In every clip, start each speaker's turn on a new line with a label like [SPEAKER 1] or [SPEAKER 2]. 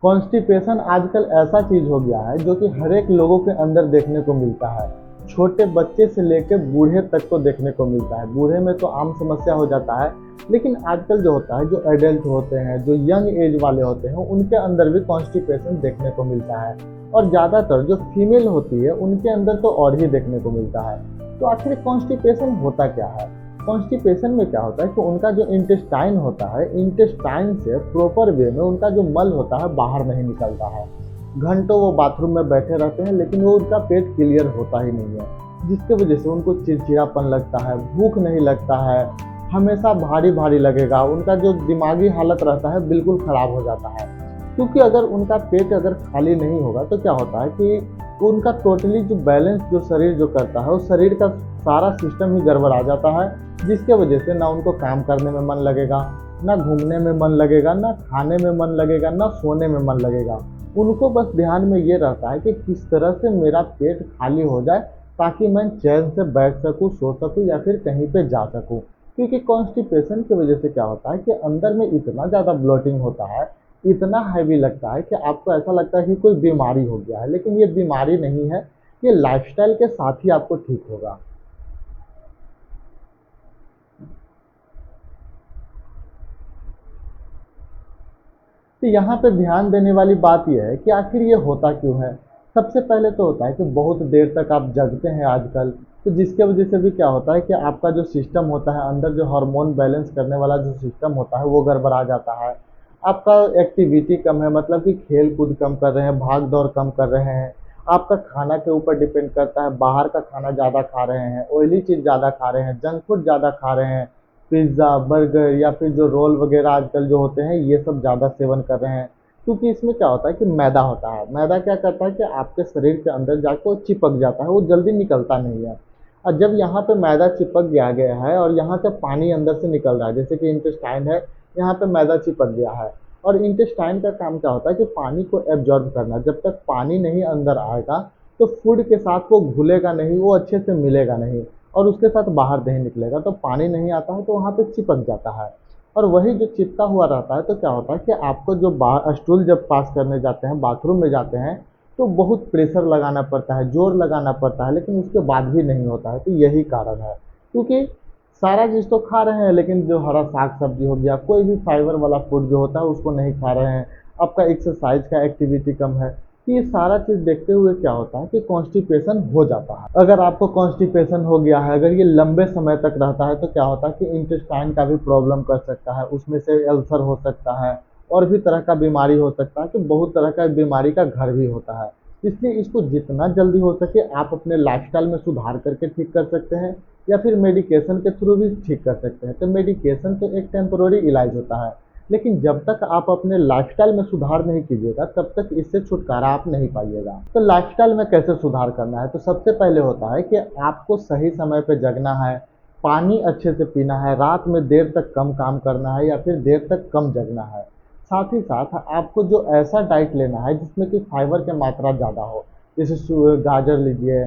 [SPEAKER 1] Constipation आजकल ऐसा चीज हो गया है जो कि हर एक लोगों के अंदर देखने को मिलता है। छोटे बच्चे से लेकर बूढ़े तक को देखने को मिलता है। बूढ़े में तो आम समस्या हो जाता है, लेकिन आजकल जो होता है, जो एडल्ट होते हैं, जो यंग एज वाले होते हैं, उनके अंदर भी कॉन्स्टिपेशन देखने को मिलता है। और ज़्यादातर जो फीमेल होती है उनके अंदर तो और ही देखने को मिलता है। तो आखिर कॉन्स्टिपेशन होता क्या है? कॉन्स्टिपेशन में क्या होता है कि उनका जो इंटेस्टाइन होता है, इंटेस्टाइन से प्रॉपर वे में उनका जो मल होता है बाहर नहीं निकलता है। घंटों वो बाथरूम में बैठे रहते हैं, लेकिन वो उनका पेट क्लियर होता ही नहीं है, जिसके वजह से उनको चिड़चिड़ापन लगता है, भूख नहीं लगता है, हमेशा भारी भारी लगेगा। उनका जो दिमागी हालत रहता है बिल्कुल ख़राब हो जाता है। क्योंकि अगर उनका पेट अगर खाली नहीं होगा तो क्या होता है कि उनका टोटली जो बैलेंस जो शरीर जो करता है, उस शरीर का सारा सिस्टम ही गड़बड़ा जाता है, जिसके वजह से ना उनको काम करने में मन लगेगा, ना घूमने में मन लगेगा, ना खाने में मन लगेगा, ना सोने में मन लगेगा। उनको बस ध्यान में ये रहता है कि किस तरह से मेरा पेट खाली हो जाए, ताकि मैं चैन से बैठ सकूं, सो सकूं या फिर कहीं पे जा सकूं। क्योंकि कॉन्स्टिपेशन की वजह से क्या होता है कि अंदर में इतना ज़्यादा ब्लोटिंग होता है, इतना हैवी लगता है कि आपको ऐसा लगता है कि कोई बीमारी हो गया है, लेकिन ये बीमारी नहीं है, ये लाइफस्टाइल के साथ ही आपको ठीक होगा। तो यहाँ पे ध्यान देने वाली बात यह है कि आखिर ये होता क्यों है। सबसे पहले तो होता है कि बहुत देर तक आप जगते हैं आजकल, तो जिसके वजह से भी क्या होता है कि आपका जो सिस्टम होता है, अंदर जो हार्मोन बैलेंस करने वाला जो सिस्टम होता है वो गड़बड़ा जाता है। आपका एक्टिविटी कम है, मतलब कि खेल कूद कम कर रहे हैं, भाग दौड़ कम कर रहे हैं। आपका खाना के ऊपर डिपेंड करता है, बाहर का खाना ज़्यादा खा रहे हैं, ऑयली चीज़ ज़्यादा खा रहे हैं, जंक फूड ज़्यादा खा रहे हैं, पिज़्ज़ा, बर्गर या फिर जो रोल वगैरह आजकल जो होते हैं, ये सब ज़्यादा सेवन कर रहे हैं। क्योंकि इसमें क्या होता है कि मैदा होता है। मैदा क्या करता है कि आपके शरीर के अंदर जाके वो चिपक जाता है, वो जल्दी निकलता नहीं है। और जब यहाँ पे मैदा चिपक गया है और यहाँ से पानी अंदर से निकल रहा है, जैसे कि इंटेस्टाइन है, यहाँ पे मैदा चिपक गया है। और इंटेस्टाइन का काम क्या होता है कि पानी को एब्जॉर्ब करना। जब तक पानी नहीं अंदर आएगा तो फूड के साथ वो घुलेगा नहीं, वो अच्छे से मिलेगा नहीं, और उसके साथ बाहर नहीं निकलेगा। तो पानी नहीं आता है तो वहाँ पे चिपक जाता है। और वही जो चिपका हुआ रहता है तो क्या होता है कि आपको जो स्टूल जब पास करने जाते हैं, बाथरूम में जाते हैं, तो बहुत प्रेशर लगाना पड़ता है, जोर लगाना पड़ता है, लेकिन उसके बाद भी नहीं होता है। तो यही कारण है। क्योंकि सारा चीज़ तो खा रहे हैं, लेकिन जो हरा साग सब्जी हो गया, कोई भी फाइबर वाला फूड जो होता है उसको नहीं खा रहे हैं। आपका एक्सरसाइज का एक्टिविटी कम है। तो ये सारा चीज़ देखते हुए क्या होता है कि कॉन्स्टिपेशन हो जाता है। अगर आपको कॉन्स्टिपेशन हो गया है, अगर ये लंबे समय तक रहता है, तो क्या होता है कि इंटेस्टाइन का भी प्रॉब्लम कर सकता है, उसमें से अल्सर हो सकता है, और भी तरह का बीमारी हो सकता है, कि बहुत तरह का बीमारी का घर भी होता है। इसलिए इसको जितना जल्दी हो सके आप अपने लाइफस्टाइल में सुधार करके ठीक कर सकते हैं, या फिर मेडिकेशन के थ्रू भी ठीक कर सकते हैं। तो मेडिकेशन तो एक टेम्पोररी इलाज होता है, लेकिन जब तक आप अपने लाइफस्टाइल में सुधार नहीं कीजिएगा, तब तक इससे छुटकारा आप नहीं पाइएगा। तो लाइफस्टाइल में कैसे सुधार करना है? तो सबसे पहले होता है कि आपको सही समय पे जगना है, पानी अच्छे से पीना है, रात में देर तक कम काम करना है या फिर देर तक कम जगना है। साथ ही साथ आपको जो ऐसा डाइट लेना है जिसमें कि फाइबर की मात्रा ज़्यादा हो, जैसे गाजर लीजिए,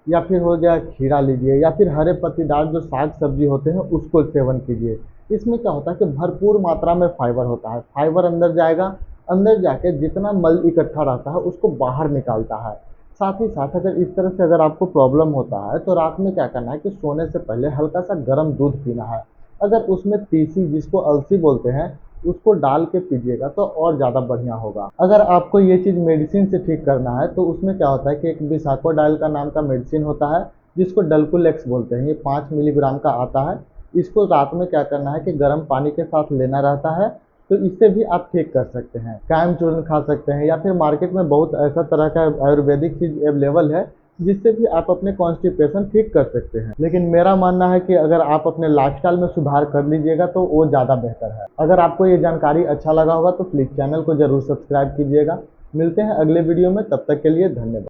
[SPEAKER 1] या फिर हो गया खीरा लीजिए, या फिर हरे पत्तीदार जो साग सब्जी होते हैं उसको सेवन कीजिए। इसमें क्या होता है कि भरपूर मात्रा में फाइबर होता है। फाइबर अंदर जाएगा, अंदर जाके जितना मल इकट्ठा रहता है उसको बाहर निकालता है। साथ ही साथ अगर इस तरह से अगर आपको प्रॉब्लम होता है, तो रात में क्या करना है कि सोने से पहले हल्का सा गर्म दूध पीना है। अगर उसमें तीसी, जिसको अलसी बोलते हैं, उसको डाल के पीजिएगा तो और ज़्यादा बढ़िया होगा। अगर आपको ये चीज़ मेडिसिन से ठीक करना है, तो उसमें क्या होता है कि एक बिसाकोडाइल का नाम का मेडिसिन होता है, जिसको डल्कुलेक्स बोलते हैं। ये 5 मिलीग्राम का आता है। इसको रात में क्या करना है कि गर्म पानी के साथ लेना रहता है। तो इससे भी आप ठीक कर सकते हैं। कायम चूर्ण खा सकते हैं, या फिर मार्केट में बहुत ऐसा तरह का आयुर्वेदिक चीज़ अवेलेबल है, जिससे भी आप अपने कॉन्स्टिपेशन ठीक कर सकते हैं। लेकिन मेरा मानना है कि अगर आप अपने लाइफस्टाइल में सुधार कर लीजिएगा तो वो ज़्यादा बेहतर है। अगर आपको ये जानकारी अच्छा लगा होगा तो प्लीज़ चैनल को ज़रूर सब्सक्राइब कीजिएगा। मिलते हैं अगले वीडियो में, तब तक के लिए धन्यवाद।